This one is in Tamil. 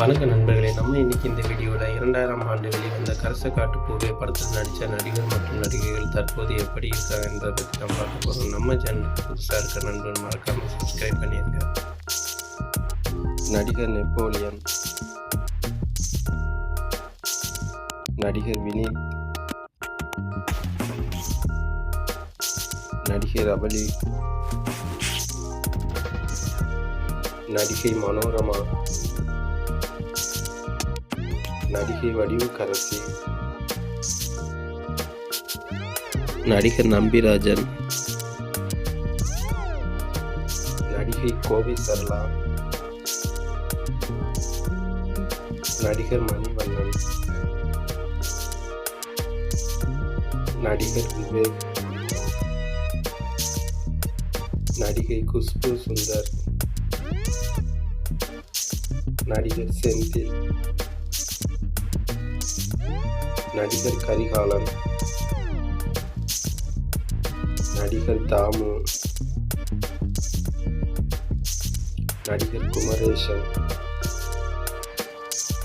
வணக்க நண்பர்களே, நம்ம இன்னைக்கு இந்த வீடியோவில் 2000ஆம் ஆண்டு வெளிவந்த கரசக்காட்டு பூவே படத்தில் நடித்த நடிகர் மற்றும் நடிகைகள் தற்போது எப்படி இருக்காங்க என்பதை பற்றி நம்ம பார்க்க போகிறோம். நம்ம சேனலுக்கு புதுசாக இருக்கிற நண்பர்கள் மறக்காமல் சப்ஸ்கிரைப் பண்ணிடுங்க. நடிகர் நெப்போலியன், நடிகர் வினீத், நடிகர் அவலி, நடிகை மனோரமா, நடிகை வடிவுக்கரசி, நடிகர் நம்பிராஜன், நடிகை கோவை சரளா, நடிகர் மணிவண்ணன், நடிகர் விவேக், நடிகை குஷ்பு சுந்தர், நடிகர் செந்தில், நடிகர் கரிகாலன், நடிகர் தாமு, நடிகர் குமரேசன்,